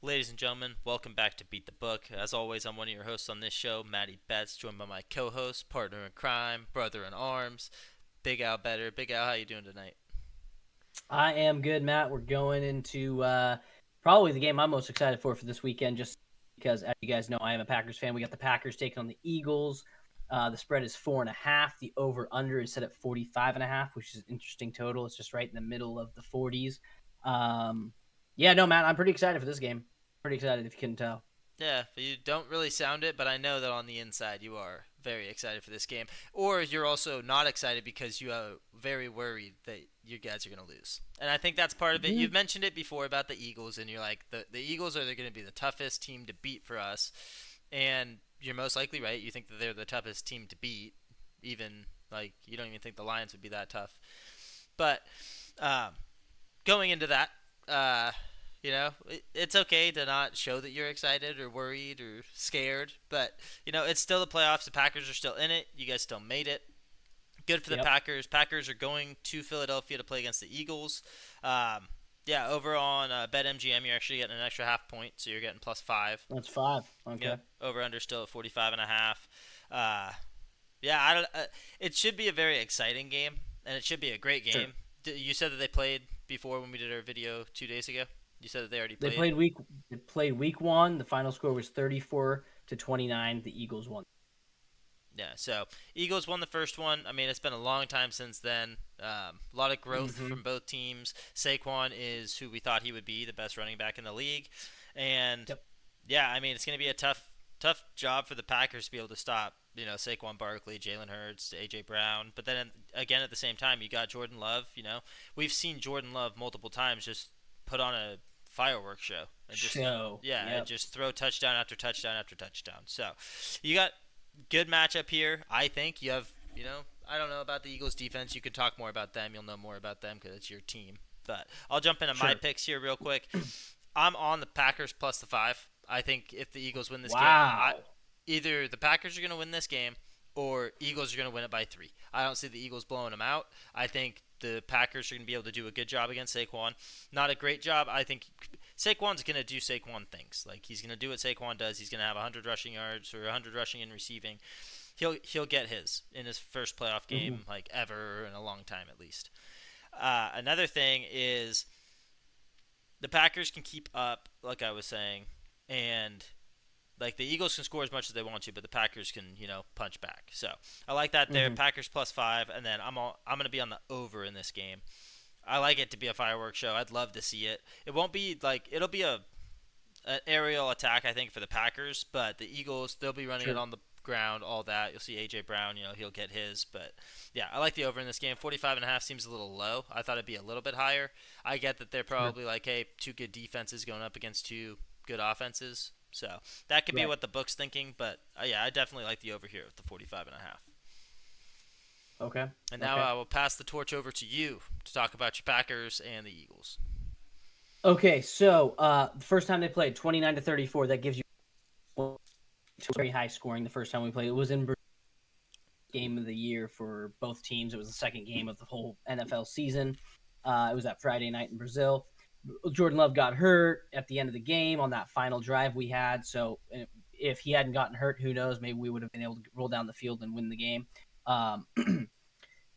Ladies and gentlemen, welcome back to Beat the Book. As always, I'm one of your hosts on this show, MattyBets, joined by my co-host, partner in crime, brother in arms, Big Al Bettor. Big Al, how you doing tonight? I am good, Matt. We're going into probably the game I'm most excited for this weekend, just because, as you guys know, I am a Packers fan. We got the Packers taking on the Eagles. The spread is 4.5. The over/under is set at 45.5, which is an interesting total. It's just right in the middle of the 40s. Um, yeah, no, Matt, I'm pretty excited for this game. Pretty excited, if you couldn't tell. Yeah, you don't really sound it, but I know that on the inside you are very excited for this game. Or you're also not excited because you are very worried that you guys are going to lose. And I think that's part of it. Mm, You've mentioned it before about the Eagles, and you're like, the Eagles are going to be the toughest team to beat for us. And you're most likely right. You think that they're the toughest team to beat. Even, like, you don't even think the Lions would be that tough. But um, going into that, uh, it's okay to not show that you're excited or worried or scared, but it's still the playoffs. The Packers are still in it. You guys still made it. Good for the yep, Packers. Packers are going to Philadelphia to play against the Eagles. Yeah, over on BetMGM, you're actually getting an extra half point, so you're getting +5. that's 5. Okay, Yep, over under still at 45.5. Uh, yeah, I don't. It should be a very exciting game, and it should be a great sure. game. You said that they played before when we did our video 2 days ago. You said that they already They played. played week. They played week one. The final score was 34-29. The Eagles won. Yeah, so Eagles won the first one. I mean, it's been a long time since then. A lot of growth Mm-hmm. from both teams. Saquon is who we thought he would be, the best running back in the league, and Yep. yeah, I mean, it's going to be a tough job for the Packers to be able to stop. Saquon Barkley, Jalen Hurts, AJ Brown, but then again at the same time, you got Jordan Love. We've seen Jordan Love multiple times just put on a fireworks show and just Show. yeah, and Yep. just throw touchdown after touchdown after touchdown. So you got good matchup here. I think you have, I don't know about the Eagles defense. You could talk more about them. You'll know more about them because it's your team. But I'll jump into my Sure. picks here real quick. I'm on the Packers +5. I think if the Eagles win this game, Wow. either the Packers are going to win this game or Eagles are going to win it by 3. I don't see the Eagles blowing them out. I think the Packers are going to be able to do a good job against Saquon. Not a great job. I think Saquon's going to do Saquon things. Like he's going to do what Saquon does. He's going to have 100 rushing yards or 100 rushing and receiving. He'll get his in his first playoff Hmm. game like ever in a long time at least. Another thing is the Packers can keep up, like I was saying, and like the Eagles can score as much as they want to, but the Packers can, punch back. So I like that there. Hmm. Packers +5, and then I'm gonna be on the over in this game. I like it to be a fireworks show. I'd love to see it. It won't be like it'll be a an aerial attack, I think, for the Packers, but the Eagles they'll be running it Sure. on the ground, all that. You'll see AJ Brown, he'll get his, but yeah, I like the over in this game. 45.5 seems a little low. I thought it'd be a little bit higher. I get that they're Sure. probably like, hey, two good defenses going up against two good offenses. So that could be Right. what the book's thinking, but yeah, I definitely like the over here with the 45.5. Okay. And now Okay. I will pass the torch over to you to talk about your Packers and the Eagles. Okay. So, the first time they played, 29-34. That gives you very high scoring. The first time we played, it was in game of the year for both teams. It was the second game of the whole NFL season. It was that Friday night in Brazil. Jordan Love got hurt at the end of the game on that final drive we had. So if he hadn't gotten hurt, who knows? Maybe we would have been able to roll down the field and win the game. Um,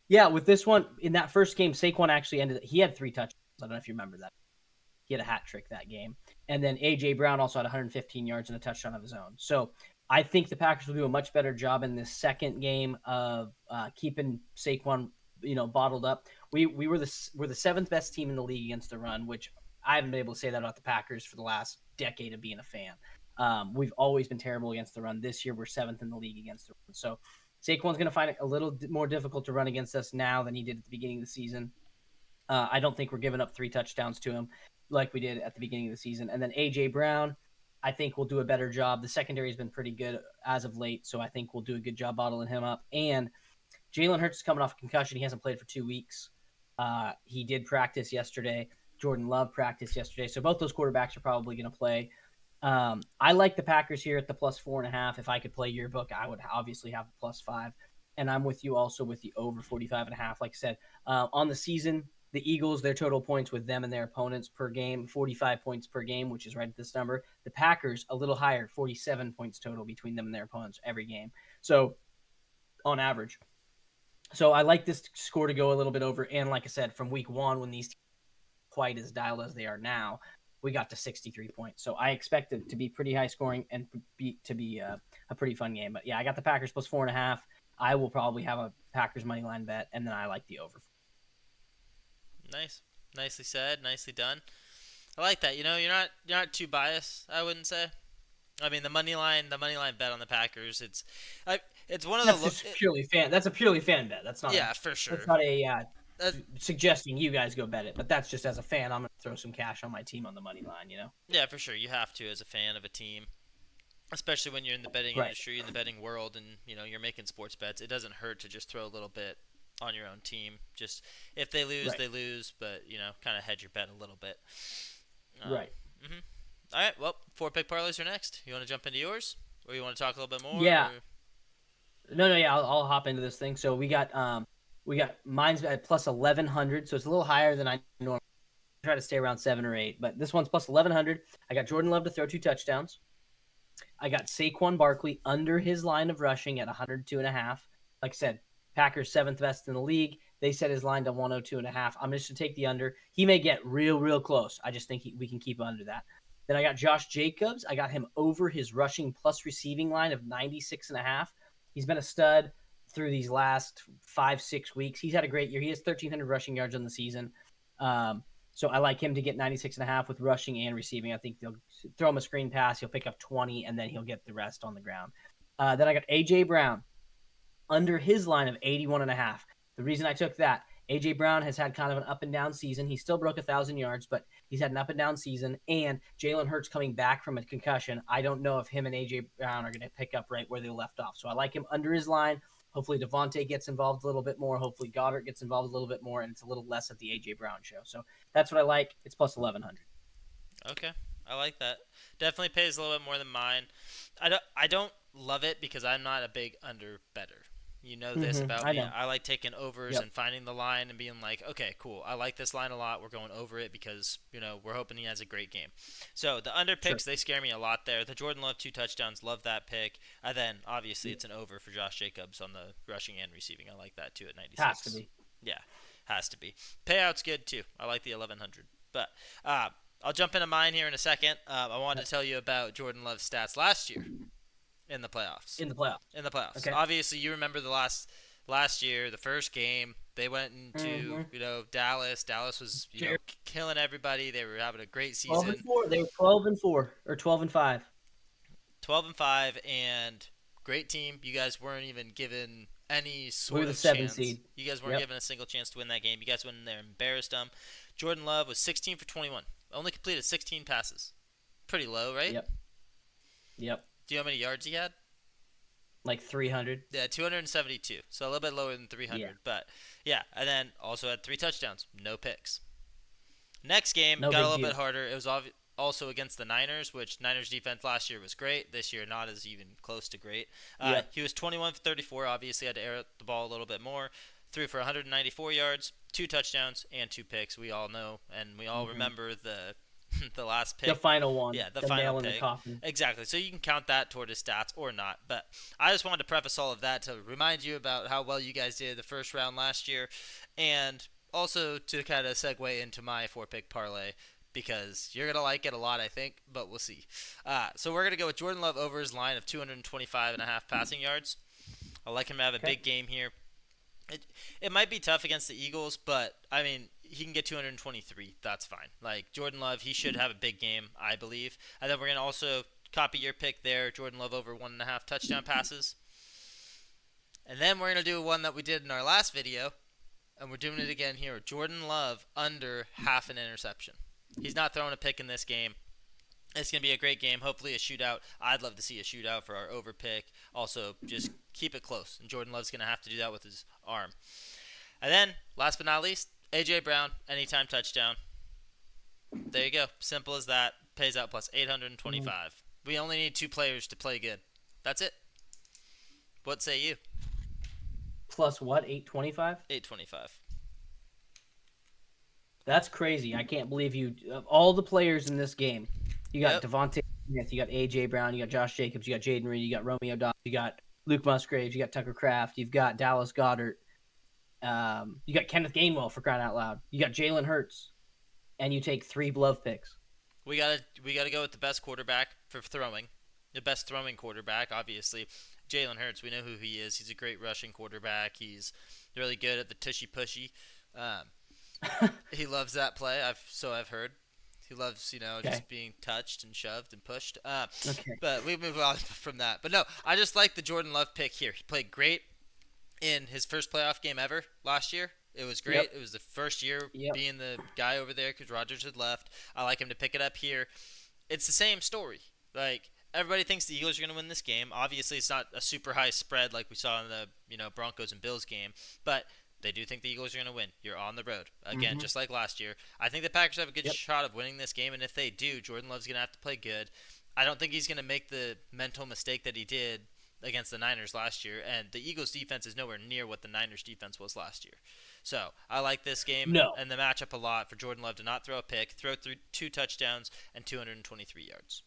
yeah, with this one in that first game, Saquon actually ended. He had 3 touchdowns. I don't know if you remember that. He had a hat trick that game, and then AJ Brown also had 115 yards and a touchdown of his own. So I think the Packers will do a much better job in this second game of keeping Saquon, bottled up. We're the seventh best team in the league against the run, which I haven't been able to say that about the Packers for the last decade of being a fan. We've always been terrible against the run. This year, we're seventh in the league against the run. So Saquon's going to find it a little more difficult to run against us now than he did at the beginning of the season. I don't think we're giving up 3 touchdowns to him like we did at the beginning of the season. And then AJ Brown, I think we'll do a better job. The secondary has been pretty good as of late, so I think we'll do a good job bottling him up. And Jalen Hurts is coming off a concussion. He hasn't played for 2 weeks. He did practice yesterday. Jordan Love practiced yesterday. So both those quarterbacks are probably going to play. I like the Packers here at the +4.5. If I could play your book, I would obviously have the +5. And I'm with you also with the over 45.5. Like I said, on the season, The Eagles, their total points with them and their opponents per game, 45 points per game, which is right at this number. The Packers, a little higher, 47 points total between them and their opponents every game. So on average. So I like this score to go a little bit over. And like I said, from week one, when these teams are quite as dialed as they are now, we got to 63 points. So I expect it to be pretty high scoring and to be a pretty fun game. But yeah, I got the Packers plus 4.5. I will probably have a Packers money line bet, and then I like the over. Nice, nicely said, nicely done. I like that. You're not too biased. I wouldn't say. I mean, the money line bet on the Packers. It's one of That's the. just purely fan. That's a purely fan bet. That's not a. Yeah, for That's sure. not a Uh, suggesting you guys go bet it. But that's just as a fan, I'm gonna throw some cash on my team on the money line. yeah, for sure. You have to as a fan of a team, especially when you're in the betting Right. industry, in the betting world, and you're making sports bets. It doesn't hurt to just throw a little bit on your own team. Just if they lose, Right. they lose, but kind of hedge your bet a little bit. Right. Mhm. All right. Well, four pick parlays are next. You want to jump into yours, or you want to talk a little bit more? Yeah. Or... No. Yeah. I'll hop into this thing. So we got mine's at plus 1100. So it's a little higher than I normally try to stay around 7 or 8. But this one's plus 1100. I got Jordan Love to throw 2 touchdowns. I got Saquon Barkley under his line of rushing at 102.5. Like I said, Packers seventh best in the league. They set his line to 102.5. I'm just to take the under. He may get real close. I just think we can keep under that. Then I got Josh Jacobs. I got him over his rushing plus receiving line of 96.5. He's been a stud through these last 5-6 weeks. He's had a great year. He has 1,300 rushing yards on the season. So I like him to get 96.5 with rushing and receiving. I think they'll throw him a screen pass. He'll pick up 20, and then he'll get the rest on the ground. Then I got A.J. Brown under his line of 81.5. The reason I took that, A.J. Brown has had kind of an up and down season. He still broke 1,000 yards, but he's had an up and down season. And Jalen Hurts coming back from a concussion. I don't know if him and A.J. Brown are going to pick up right where they left off. So I like him under his line. Hopefully Devontae gets involved a little bit more. Hopefully Goddard gets involved a little bit more, and it's a little less at the A.J. Brown show. So that's what I like. It's plus 1,100. Okay, I like that. Definitely pays a little bit more than mine. I don't love it because I'm not a big under better. You know this about I me. know. I like taking overs Yep. and finding the line and being like, okay, cool. I like this line a lot. We're going over it because we're hoping he has a great game. So the under Sure. picks, they scare me a lot there. The Jordan Love 2 touchdowns, love that pick. And then obviously it's an over for Josh Jacobs on the rushing and receiving. I like that too at Has to 96. be. Yeah, has to be. Payout's good too. I like the 1100. But I'll jump into mine here in a second. I wanted to tell you about Jordan Love's stats last year in the playoffs. In the playoffs. In the playoffs, Okay. obviously you remember the last year, the first game they went into Dallas. Dallas was killing everybody. They were having a great 12 and season. 4. They were 12-4 or 12-5. 12-5 and great team. You guys weren't even given any We sort were the of 7 chance. seed. You guys weren't Yep. given a single chance to win that game. You guys went in there and embarrassed them. Jordan Love was 16 for 21. Only completed 16 passes. Pretty low, right? Yep. Yep. Do you know how many yards he had? Like 300. Yeah, 272. So a little bit lower than 300. Yeah. But yeah, and then also had 3 touchdowns, no picks. Next game No got a big little deal. bit harder. It was also against the Niners, which Niners defense last year was great. This year, not as even close to great. Yeah. He was 21 for 34. Obviously, had to air the ball a little bit more. Threw for 194 yards, 2 touchdowns, and 2 picks. We all know, and we all remember the the last pick. The final one. Yeah, the nail final in the pick. coffin. Exactly. So you can count that toward his stats or not. But I just wanted to preface all of that to remind you about how well you guys did the first round last year, and also to kind of segue into my 4-pick parlay because you're gonna like it a lot, I think, but we'll see. So we're gonna go with Jordan Love over his line of 225.5 passing yards. I like him to have a big game here. It might be tough against the Eagles, but I mean he can get 223. That's fine. Like Jordan Love, he should have a big game, I believe. And then we're gonna also copy your pick there, Jordan Love over 1.5 touchdown passes. And then we're gonna do one that we did in our last video, and we're doing it again here. Jordan Love under half an interception. He's not throwing a pick in this game. It's going to be a great game. Hopefully a shootout. I'd love to see a shootout for our over pick. Also, just keep it close. And Jordan Love's going to have to do that with his arm. And then, last but not least, A.J. Brown, anytime touchdown. There you go. Simple as that. Pays out plus 825. We only need 2 players to play good. That's it. What say you? Plus what? 825? 825. That's crazy. I can't believe you. Of all the players in this game, you got Yep. Devontae Smith, you got AJ Brown, you got Josh Jacobs, you got Jaden Reed, you got Romeo Dobbs, you got Luke Musgraves, you got Tucker Kraft, you've got Dallas Goddard, you got Kenneth Gainwell for crying out loud, you got Jalen Hurts, and you take 3 glove picks. We gotta go with the best quarterback for throwing, the best throwing quarterback. Obviously, Jalen Hurts. We know who he is. He's a great rushing quarterback. He's really good at the tushy pushy. Um, he loves that play. I've heard. He loves Okay. just being touched and shoved and pushed. Okay. But we move on from that. But no, I just like the Jordan Love pick here. He played great in his first playoff game ever last year. It was great. Yep. It was the first year Yep. being the guy over there because Rodgers had left. I like him to pick it up here. It's the same story. Like everybody thinks the Eagles are going to win this game. Obviously, it's not a super high spread like we saw in the Broncos and Bills game, but they do think the Eagles are going to win. You're on the road again, Mm-hmm. just like last year. I think the Packers have a good Yep. shot of winning this game, and if they do, Jordan Love's going to have to play good. I don't think he's going to make the mental mistake that he did against the Niners last year, and the Eagles defense is nowhere near what the Niners defense was last year. So I like this game No. and the matchup a lot for Jordan Love to not throw a pick, throw through 2 touchdowns and 223 yards.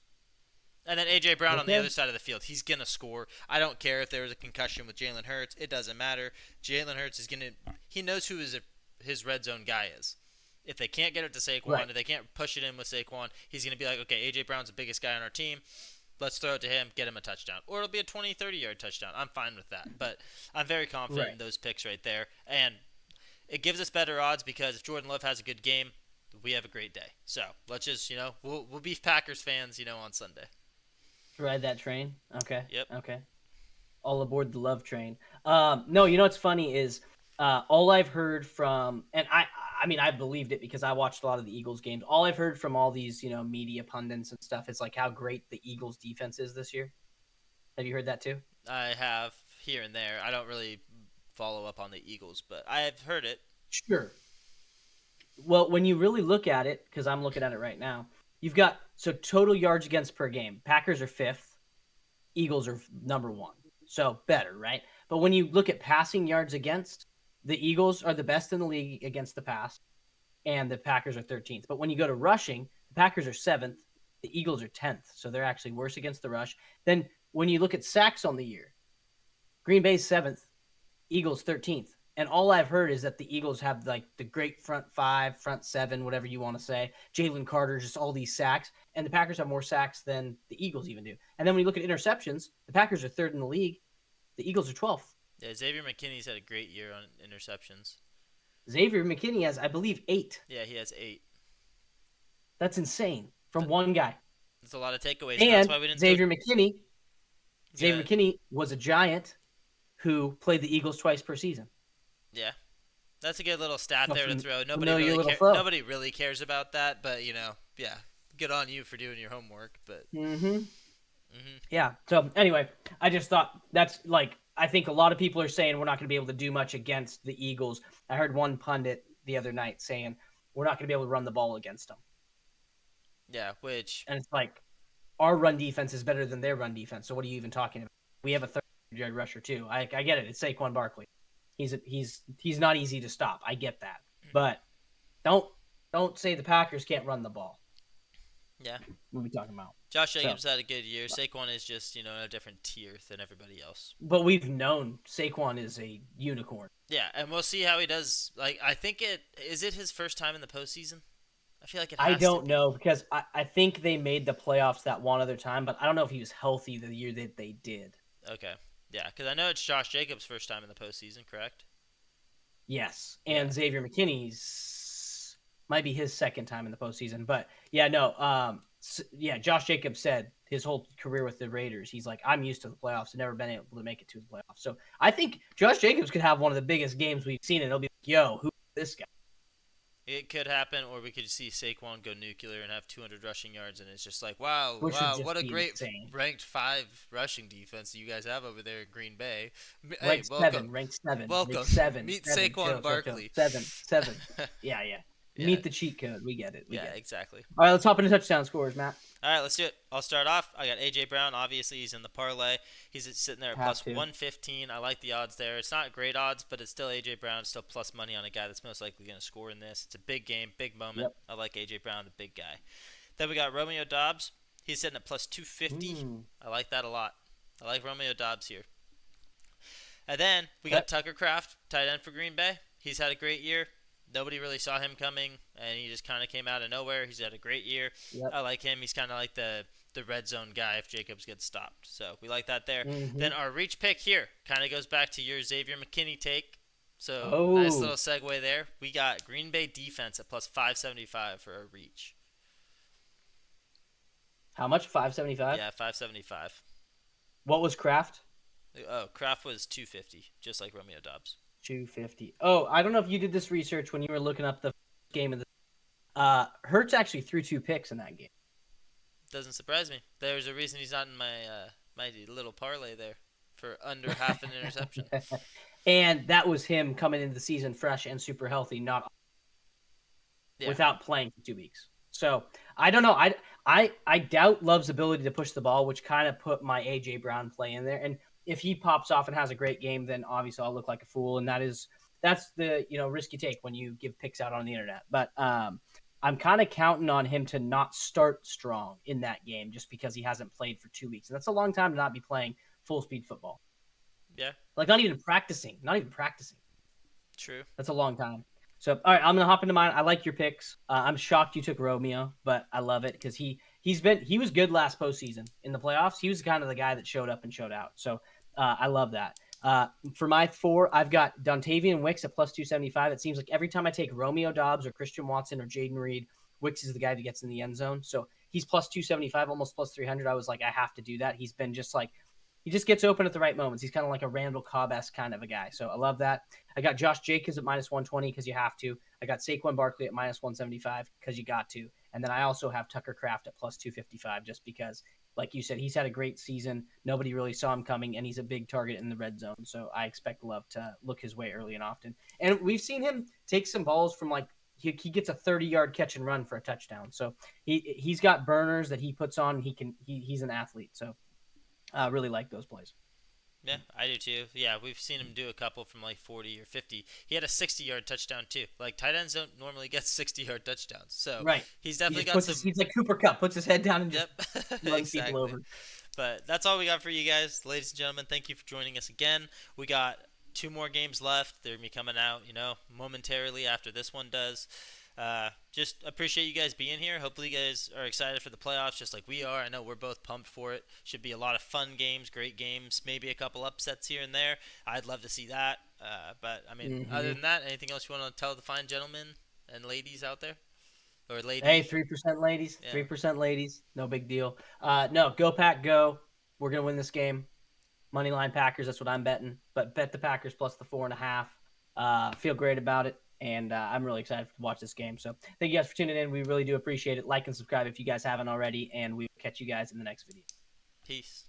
And then AJ Brown on the Okay. other side of the field, he's gonna score. I don't care if there was a concussion with Jalen Hurts; it doesn't matter. Jalen Hurts is gonna. He knows who his red zone guy is. If they can't get it to Saquon, Right. if they can't push it in with Saquon, he's gonna be like, okay, AJ Brown's the biggest guy on our team. Let's throw it to him, get him a touchdown. Or it'll be a 20, 30-yard touchdown. I'm fine with that. But I'm very confident Right. in those picks right there. And it gives us better odds because if Jordan Love has a good game, we have a great day. So let's just, we'll be Packers fans, on Sunday. Ride that train. Okay. Yep. Okay. All aboard the love train. No, what's funny is all I've heard from, and I mean, I believed it because I watched a lot of the Eagles games. All I've heard from all these, media pundits and stuff is like how great the Eagles defense is this year. Have you heard that too? I have here and there. I don't really follow up on the Eagles, but I have heard it. Sure. Well, when you really look at it, because I'm looking at it right now, you've got so total yards against per game. Packers are fifth, Eagles are number one. So better, right? But when you look at passing yards against, the Eagles are the best in the league against the pass, and the Packers are 13th. But when you go to rushing, the Packers are 7th, the Eagles are 10th. So they're actually worse against the rush. Then when you look at sacks on the year, Green Bay's 7th, Eagles 13th. And all I've heard is that the Eagles have like the great front 5, front 7, whatever you want to say. Jalen Carter, just all these sacks. And the Packers have more sacks than the Eagles even do. And then when you look at interceptions, the Packers are 3rd in the league. The Eagles are 12th. Yeah, Xavier McKinney's had a great year on interceptions. Xavier McKinney has, I believe, 8. Yeah, he has 8. That's insane from one guy. That's a lot of takeaways, and that's And why we didn't. Xavier McKinney, Yeah, Xavier McKinney was a Giant who played the Eagles twice per season. yeah. That's a good little stat there to throw. Familiar little foe. Nobody really cares about that, but yeah, good on you for doing your homework. But Mm-hmm. hmm Yeah. So anyway, I just thought that's like I think a lot of people are saying we're not going to be able to do much against the Eagles. I heard one pundit the other night saying we're not going to be able to run the ball against them, yeah, which and it's like our run defense is better than their run defense. So what are you even talking about? We have a 30-yard rusher too. I get it. It's Saquon Barkley. He's not easy to stop. I get that, but don't say the Packers can't run the ball. yeah, What are we talking about? Josh So, Jacobs had a good year. Saquon is just in a different tier than everybody else. but we've known Saquon is a unicorn. Yeah, and we'll see how he does. Like I think it his first time in the postseason. I feel like it I has to don't be. know because I think they made the playoffs that one other time, but I don't know if he was healthy the year that they did. Okay, yeah, because I know it's Josh Jacobs' first time in the postseason, correct? Yes, Yeah, and Xavier McKinney's might be his second time in the postseason, but yeah, no, yeah, Josh Jacobs said his whole career with the Raiders, he's like, I'm used to the playoffs, I've never been able to make it to the playoffs. So I think Josh Jacobs could have one of the biggest games we've seen, and it'll be like, yo, who's this guy? it could happen, or we could see Saquon go nuclear and have 200 rushing yards, and it's just like, wow, Which would wow, just what a be great insane. ranked 5 rushing defense you guys have over there in Green Bay. Hey, Ranked welcome, seven, ranked seven, welcome. ranked seven, Meet seven, Saquon chill, chill, chill. Barkley. 7, 7. Yeah, yeah. Yeah, Meet the cheat code. We get it. We yeah, get it. exactly. All right, let's hop into touchdown scores, Matt. All right, let's do it. I'll start off. I got AJ Brown. Obviously, he's in the parlay. He's sitting there at Have plus to. 115. I like the odds there. It's not great odds, but it's still AJ Brown. Still plus money on a guy that's most likely going to score in this. It's a big game, big moment. Yep. I like AJ Brown, the big guy. Then we got Romeo Dobbs. He's sitting at plus 250. Mm. I like that a lot. I like Romeo Dobbs here. And then we Okay. got Tucker Kraft, tight end for Green Bay. He's had a great year. Nobody really saw him coming, and he just kind of came out of nowhere. He's had a great year. Yep. I like him. He's kind of like the red zone guy if Jacobs gets stopped. So we like that there. Mm-hmm. Then our reach pick here kind of goes back to your Xavier McKinney take. So Oh. nice little segue there. We got Green Bay defense at plus 575 for a reach. How much? 575. Yeah, 575. What was Kraft? Oh, Kraft was 250, just like Romeo Dobbs. 250. Oh, I don't know if you did this research when you were looking up the game of the. Hurts actually threw 2 picks in that game. Doesn't surprise me. There's a reason he's not in my my little parlay there for under half an interception. And that was him coming into the season fresh and super healthy, not without playing for 2 weeks. So I don't know. I doubt Love's ability to push the ball, which kind of put my AJ Brown play in there. And if he pops off and has a great game, then obviously I'll look like a fool. And that's the risk you take when you give picks out on the internet. But I'm kind of counting on him to not start strong in that game just because he hasn't played for 2 weeks. And that's a long time to not be playing full speed football. Yeah. Like not even practicing. True. That's a long time. So, all right, I'm gonna hop into mine. I like your picks. I'm shocked you took Romeo, but I love it because he was good last postseason in the playoffs. He was kind of the guy that showed up and showed out. So I love that. For my 4, I've got Dontavian Wicks at plus 275. It seems like every time I take Romeo Dobbs or Christian Watson or Jaden Reed, Wicks is the guy that gets in the end zone. So he's plus 275, almost plus 300. I was like, I have to do that. He's been just like he just gets open at the right moments. He's kind of like a Randall Cobb-esque kind of a guy. So I love that. I got Josh Jacobs at minus 120 because you have to. I got Saquon Barkley at minus 175 because you got to. And then I also have Tucker Kraft at plus 255 just because, like you said, he's had a great season. Nobody really saw him coming, and he's a big target in the red zone. So I expect Love to look his way early and often. And we've seen him take some balls from like he gets a 30-yard catch and run for a touchdown. So he's got burners that he puts on. And he's an athlete. So I really like those plays. Yeah, I do too. Yeah, we've seen him do a couple from like 40 or 50. He had a 60-yard touchdown too. Like tight ends don't normally get 60-yard touchdowns. So right. He's definitely got some. He's like Cooper Kupp, puts his head down and just runs exactly. people over. But that's all we got for you guys, ladies and gentlemen. Thank you for joining us again. We got 2 more games left. They're gonna be coming out, momentarily after this one does. Just appreciate you guys being here. Hopefully you guys are excited for the playoffs just like we are. I know we're both pumped for it. Should be a lot of fun games, great games, maybe a couple upsets here and there. I'd love to see that. But I mean, other than that, anything else you want to tell the fine gentlemen and ladies out there? Or ladies? Hey, 3% ladies. Yeah. 3% ladies. No big deal. No, go Pack, go. We're going to win this game. Moneyline Packers, that's what I'm betting. But bet the Packers plus the 4.5. Feel great about it. And I'm really excited to watch this game. So thank you guys for tuning in. We really do appreciate it. Like and subscribe if you guys haven't already. And we will catch you guys in the next video. Peace.